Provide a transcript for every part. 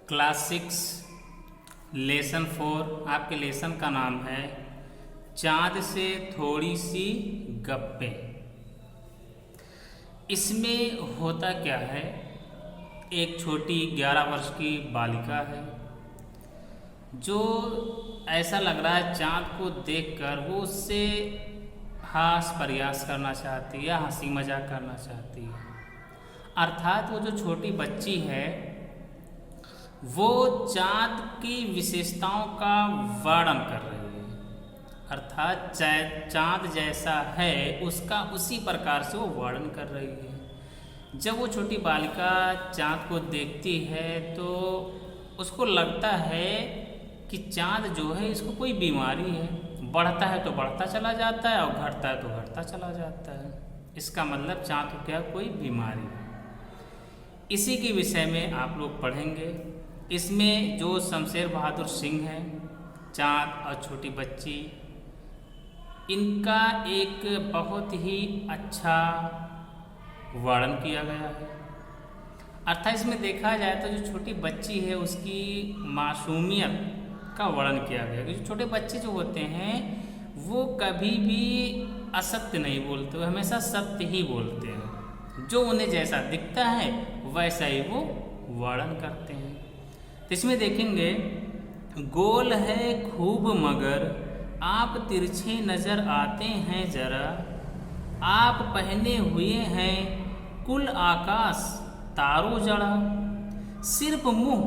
Class 6 lesson 4 आपके lesson का नाम है चाँद से थोड़ी सी गप्पे। इसमें होता क्या है, एक छोटी 11 वर्ष की बालिका है जो ऐसा लग रहा है चाँद को देखकर वो उससे हास प्रयास करना चाहती है या हंसी मजाक करना चाहती है। अर्थात वो जो छोटी बच्ची है वो चाँद की विशेषताओं का वर्णन कर रही है। अर्थात चाँद जैसा है उसका उसी प्रकार से वो वर्णन कर रही है। जब वो छोटी बालिका चाँद को देखती है तो उसको लगता है कि चाँद जो है इसको कोई बीमारी है, बढ़ता है तो बढ़ता चला जाता है और घटता है तो घटता चला जाता है। इसका मतलब चाँद को क्या कोई बीमारी है। इसी के विषय में आप लोग पढ़ेंगे। इसमें जो शमशेर बहादुर सिंह हैं, चाँद और छोटी बच्ची, इनका एक बहुत ही अच्छा वर्णन किया गया है। अर्थात इसमें देखा जाए तो जो छोटी बच्ची है उसकी मासूमियत का वर्णन किया गया है। जो छोटे बच्चे जो होते हैं वो कभी भी असत्य नहीं बोलते, वो हमेशा सत्य ही बोलते हैं। जो उन्हें जैसा दिखता है वैसा ही वो वर्णन करते हैं। तो इसमें देखेंगे, गोल है खूब मगर आप तिरछे नजर आते हैं जरा, आप पहने हुए हैं कुल आकाश तारों जड़ा, सिर्फ मुंह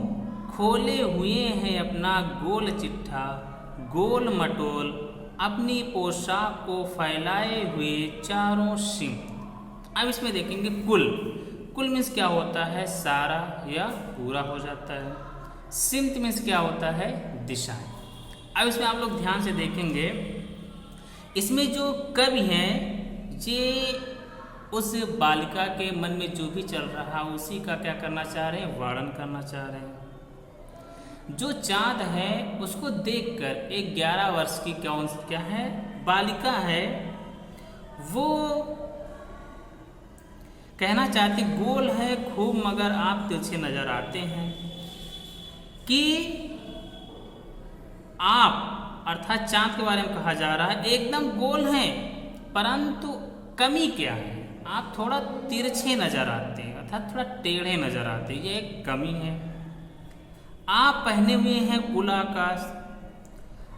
खोले हुए हैं अपना गोल चिट्ठा गोल मटोल, अपनी पोशाक को फैलाए हुए चारों सिम। अब इसमें देखेंगे कुल मीन्स क्या होता है, सारा या पूरा हो जाता है। सिमत मीन्स क्या होता है, दिशाएं। अब इसमें आप लोग ध्यान से देखेंगे, इसमें जो कवि हैं ये उस बालिका के मन में जो भी चल रहा है उसी का क्या करना चाह रहे हैं, वर्णन करना चाह रहे हैं। जो चाँद है उसको देखकर एक 11 वर्ष की क्या है, बालिका है, वो कहना चाहती गोल है खूब मगर आप तिरछे नजर आते हैं, कि आप अर्थात चाँद के बारे में कहा जा रहा है एकदम गोल हैं, परंतु कमी क्या है, आप थोड़ा तिरछे नजर आते हैं, अर्थात थोड़ा टेढ़े नजर आते हैं, ये एक कमी है। आप पहने हुए हैं कुल आकाश,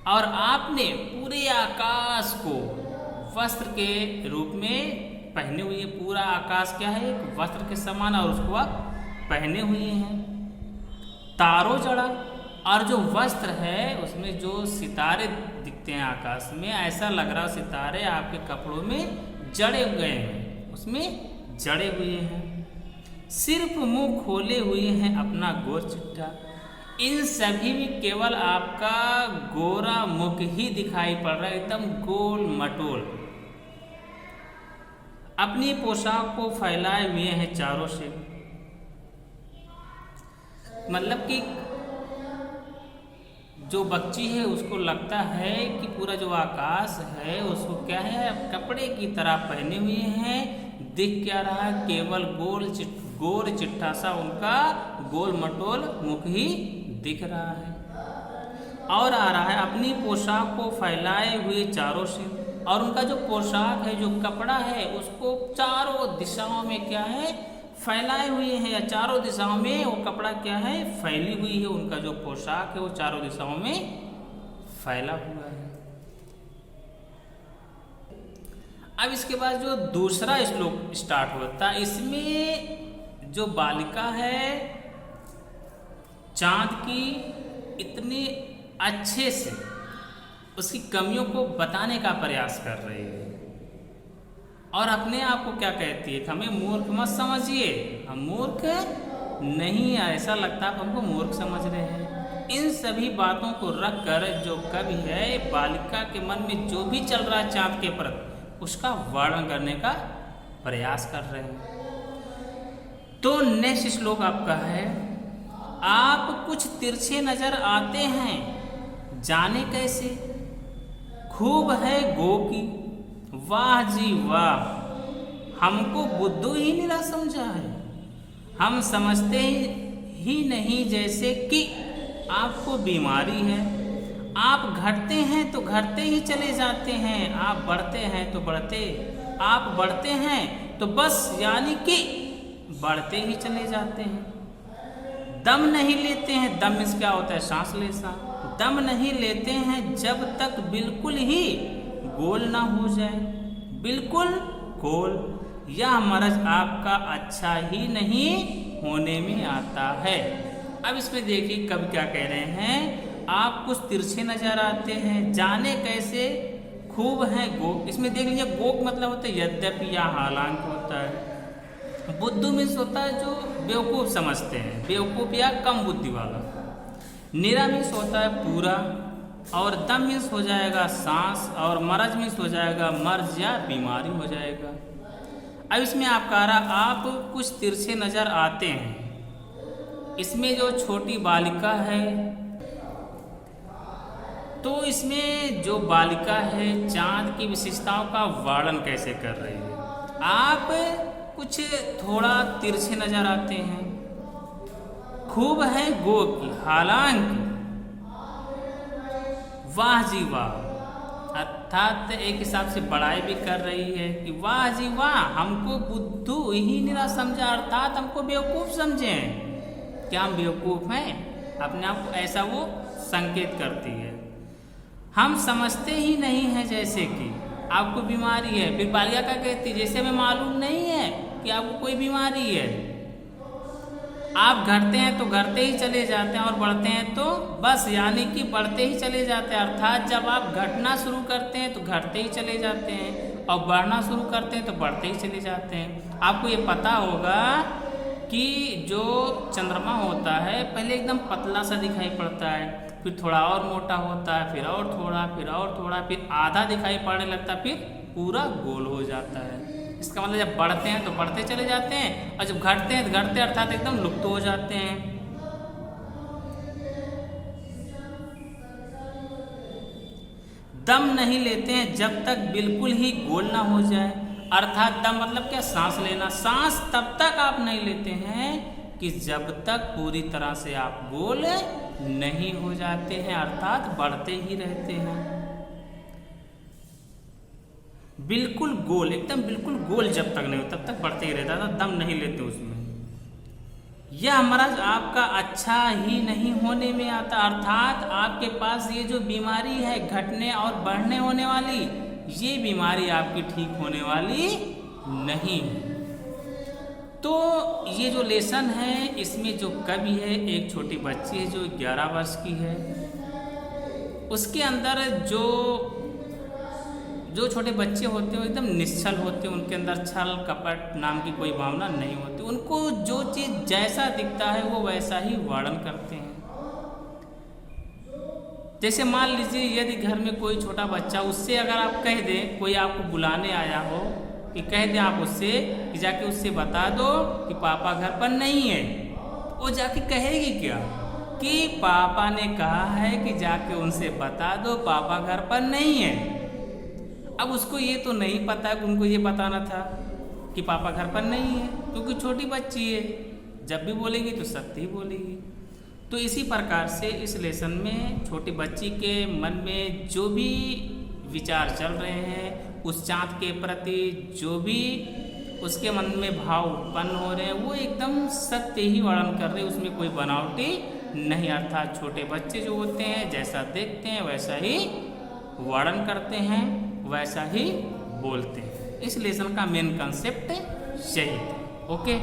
और आपने पूरे आकाश को वस्त्र के रूप में पहने हुए, पूरा आकाश क्या है, एक वस्त्र के समान, और उसको आप पहने हुए हैं। तारों जड़ा, और जो वस्त्र है उसमें जो सितारे दिखते हैं आकाश में, ऐसा लग रहा सितारे आपके कपड़ों में जड़े हुए हैं, उसमें जड़े हुए हैं। सिर्फ मुंह खोले हुए हैं अपना गोर चिट्ठा, इन सभी में केवल आपका गोरा मुख ही दिखाई पड़ रहा है, एकदम गोल मटोल। अपनी पोशाक को फैलाए हुए हैं चारों से, मतलब कि जो बच्ची है उसको लगता है कि पूरा जो आकाश है उसको क्या है, कपड़े की तरह पहने हुए हैं। दिख क्या रहा है, केवल गोल चिट्ठा सा उनका गोल मटोल मुख ही दिख रहा है। और आ रहा है अपनी पोशाक को फैलाए हुए चारों से, और उनका जो पोशाक है, जो कपड़ा है, उसको चारों दिशाओं में क्या है, फैलाए हुए हैं, या चारों दिशाओं में वो कपड़ा क्या है, फैली हुई है। उनका जो पोशाक है वो चारों दिशाओं में फैला हुआ है। अब इसके बाद जो दूसरा श्लोक स्टार्ट होता है, इसमें जो बालिका है चाँद की इतने अच्छे से उसकी कमियों को बताने का प्रयास कर रही है, और अपने आप को क्या कहती है, हमें मूर्ख मत समझिए, हम मूर्ख नहीं, ऐसा लगता है हमको मूर्ख समझ रहे हैं। इन सभी बातों को रखकर जो कवि है बालिका के मन में जो भी चल रहा है चाँद के प्रति, उसका वर्णन करने का प्रयास कर रहे हैं। तो नेक्स्ट श्लोक आपका है, आप कुछ तिरछे नजर आते हैं जाने कैसे, खूब है गो की, वाह जी वाह, हमको बुद्धू ही निरा समझा है, हम समझते ही नहीं जैसे कि आपको बीमारी है। आप घटते हैं तो घटते ही चले जाते हैं, आप बढ़ते हैं तो आप बढ़ते हैं तो बस यानी कि बढ़ते ही चले जाते हैं। दम नहीं लेते हैं, दम मीन्स क्या होता है, सांस लेना। दम नहीं लेते हैं जब तक बिल्कुल ही गोल ना हो जाए, बिल्कुल गोल। यह मर्ज आपका अच्छा ही नहीं होने में आता है। अब इसमें देखिए कब क्या कह रहे हैं, आप कुछ तिरछे नजर आते हैं, जाने कैसे खूब हैं गोक। इसमें देख लीजिए गोक मतलब होता है यद्यपि या हालांकि होता है। बुद्धू मीन्स होता है जो बेवकूफ़ समझते हैं, बेवकूफ़ या कम बुद्धि वाला। निरा मीन्स होता है पूरा, और दम मीन्स हो जाएगा सांस, और मर्ज मीन्स हो जाएगा मर्ज या बीमारी हो जाएगा। अब इसमें आप कह रहा आप कुछ तिरछे नजर आते हैं। इसमें जो छोटी बालिका है, तो इसमें जो बालिका है चांद की विशेषताओं का वर्णन कैसे कर रही है। आप कुछ थोड़ा तिरछे नजर आते हैं, खूब है गोक की, हालांकि वाह जी वाह, अर्थात एक हिसाब से बड़ाई भी कर रही है कि वाह जी वाह, हमको बुद्धू ही निरा समझा, अर्थात हमको बेवकूफ़ समझे। क्या हम बेवकूफ़ हैं? अपने आप को ऐसा वो संकेत करती है। हम समझते ही नहीं हैं जैसे कि आपको बीमारी है। फिर बालिका क्या कहती है, जैसे हमें मालूम नहीं है कि आपको कोई बीमारी है। आप घटते हैं तो घटते ही चले जाते हैं, और बढ़ते हैं तो बस यानी कि बढ़ते ही चले जाते हैं। अर्थात जब आप घटना शुरू करते हैं तो घटते ही चले जाते हैं, और बढ़ना शुरू करते हैं तो बढ़ते ही चले जाते हैं। आपको ये पता होगा कि जो चंद्रमा होता है पहले एकदम पतला सा दिखाई पड़ता है, फिर थोड़ा और मोटा होता है, फिर और थोड़ा, फिर और थोड़ा, फिर आधा दिखाई पड़ने लगता है, फिर पूरा गोल हो जाता है। इसका मतलब जब बढ़ते हैं तो बढ़ते चले जाते हैं, और जब घटते हैं तो घटते अर्थात एकदम लुप्त हो जाते हैं। दम नहीं लेते हैं जब तक बिल्कुल ही गोल ना हो जाए। अर्थात दम मतलब क्या, सांस लेना। सांस तब तक आप नहीं लेते हैं कि जब तक पूरी तरह से आप गोल नहीं हो जाते हैं, अर्थात बढ़ते ही रहते हैं। बिल्कुल गोल, एकदम बिल्कुल गोल जब तक नहीं हो तब तक बढ़ते ही रहता था, दम नहीं लेते उसमें। यह मर्ज आपका अच्छा ही नहीं होने में आता, अर्थात आपके पास ये जो बीमारी है घटने और बढ़ने होने वाली, ये बीमारी आपकी ठीक होने वाली नहीं। तो ये जो लेसन है इसमें जो कवि है, एक छोटी बच्ची है जो 11 वर्ष की है। उसके अंदर जो छोटे बच्चे होते हैं वो एकदम निश्चल होते हैं, उनके अंदर छल कपट नाम की कोई भावना नहीं होती। उनको जो चीज़ जैसा दिखता है वो वैसा ही वर्णन करते हैं। जैसे मान लीजिए यदि घर में कोई छोटा बच्चा, उससे अगर आप कह दें, कोई आपको बुलाने आया हो, कि कह दें आप उससे कि जाके उससे बता दो कि पापा घर पर नहीं है, वो जाके कहेगी क्या कि पापा ने कहा है कि जाके उनसे बता दो पापा घर पर नहीं है। अब उसको ये तो नहीं पता कि उनको ये बताना था कि पापा घर पर नहीं है, क्योंकि छोटी बच्ची है, जब भी बोलेगी तो सत्य ही बोलेगी। तो इसी प्रकार से इस लेसन में छोटी बच्ची के मन में जो भी विचार चल रहे हैं, उस चाँद के प्रति जो भी उसके मन में भाव उत्पन्न हो रहे हैं, वो एकदम सत्य ही वर्णन कर रहे हैं, उसमें कोई बनावटी नहीं। अर्थात छोटे बच्चे जो होते हैं जैसा देखते हैं वैसा ही वर्णन करते हैं, वैसा ही बोलते हैं। इस लेसन का मेन कंसेप्ट यही है। ओके।